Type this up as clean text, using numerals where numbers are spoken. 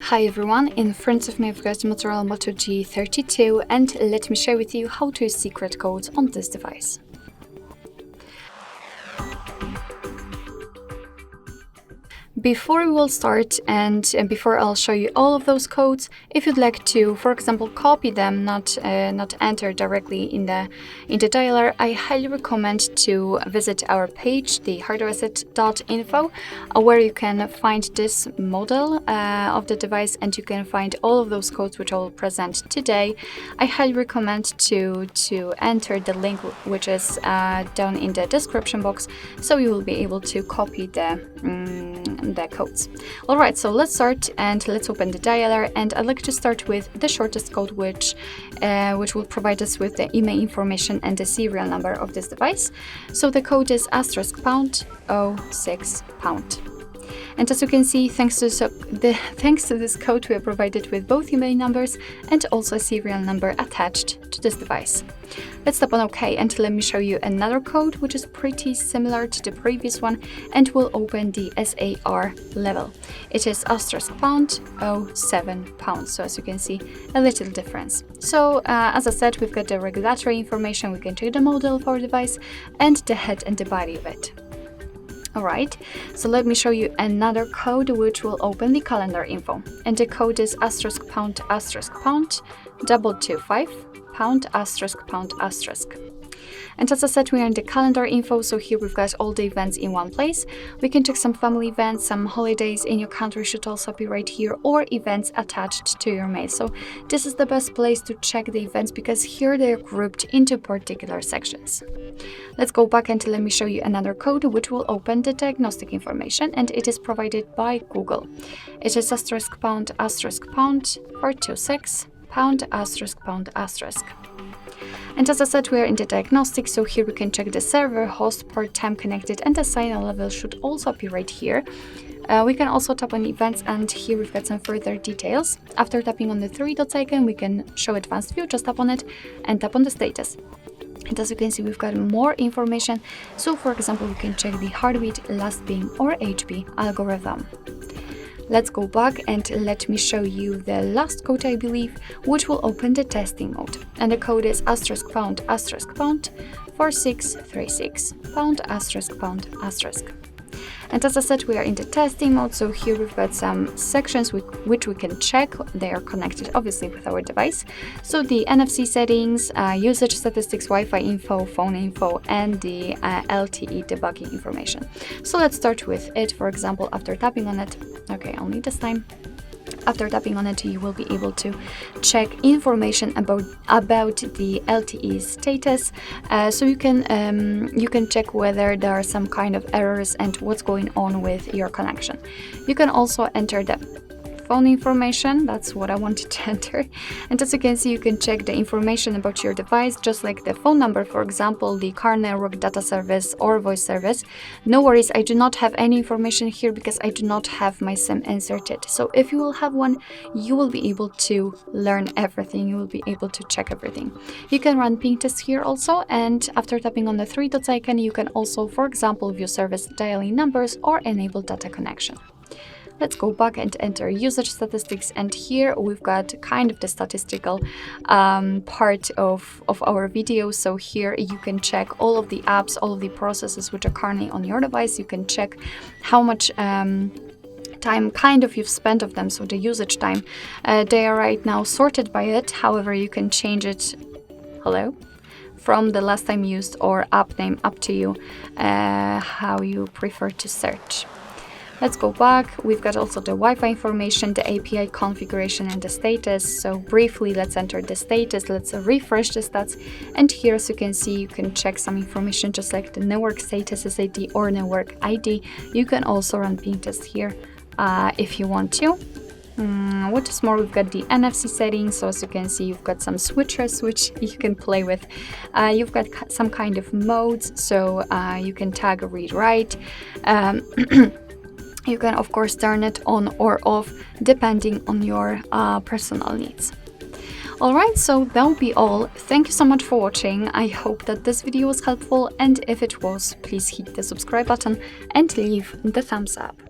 Hi everyone, in front of me I've got the MOTOROLA Moto G32 and let me share with you how to use secret codes on this device. Before we will start and before I'll show you all of those codes, if you'd like to, for example, copy them, not enter directly in the dialer, I highly recommend to visit our page, the HardReset.Info, where you can find this model of the device and you can find all of those codes which I will present today. I highly recommend to enter the link which is down in the description box, so you will be able to copy the codes. Alright, so let's start and let's open the dialer, and I'd like to start with the shortest code which will provide us with the email information and the serial number of this device. So the code is *06#. And as you can see, thanks to this code, we are provided with both email numbers and also a serial number attached to this device. Let's tap on OK and let me show you another code which is pretty similar to the previous one and will open the SAR level. It is *07#. So as you can see, a little difference. So as I said, we've got the regulatory information, we can check the model of our device and the head and the body of it. Alright, so let me show you another code which will open the calendar info. And the code is *#225#*##. And as I said, we are in the calendar info, so here we've got all the events in one place. We can check some family events, some holidays in your country should also be right here, or events attached to your mail. So this is the best place to check the events because here they are grouped into particular sections. Let's go back and let me show you another code which will open the diagnostic information, and it is provided by Google. It is *#426###. And as I said, we are in the diagnostic, so here we can check the server, host, port, time connected, and the signal level should also be right here. We can also tap on events, and here we've got some further details. After tapping on the three dots icon, we can show advanced view, just tap on it and tap on the status. And as you can see, we've got more information. So for example, we can check the heartbeat, last beam, or HB algorithm. Let's go back and let me show you the last code, I believe, which will open the testing mode. And the code is *#4636###. And as I said, we are in the testing mode, so here we've got some sections which we can check. They are connected obviously with our device. So the NFC settings, usage statistics, Wi-Fi info, phone info, and the LTE debugging information. So let's start with it. For example, after tapping on it, okay, only this time. After tapping on it, you will be able to check information about the LTE status. So you can check whether there are some kind of errors and what's going on with your connection. You can also enter the phone information, that's what I wanted to enter. And as you can see, you can check the information about your device, just like the phone number, for example, the car network, data service, or voice service. No worries, I do not have any information here because I do not have my SIM inserted. So if you will have one, you will be able to learn everything, you will be able to check everything. You can run ping tests here also, and after tapping on the three dots icon, you can also, for example, view service dialing numbers or enable data connection. Let's go back and enter usage statistics, and here we've got kind of the statistical part of our video. So here you can check all of the apps, all of the processes which are currently on your device. You can check how much time kind of you've spent of them, so the usage time. They are right now sorted by it, however you can change it from the last time used or app name, up to you how you prefer to search. Let's go back. We've got also the Wi-Fi information, the API configuration, and the status. So briefly, let's enter the status. Let's refresh the stats. And here, as you can see, you can check some information just like the network status SID or network ID. You can also run ping tests here if you want to. What is more, we've got the NFC settings. So as you can see, you've got some switches which you can play with. You've got some kind of modes, so you can tag read write. You can, of course, turn it on or off depending on your personal needs. Alright, so that'll be all. Thank you so much for watching. I hope that this video was helpful, and if it was, please hit the subscribe button and leave the thumbs up.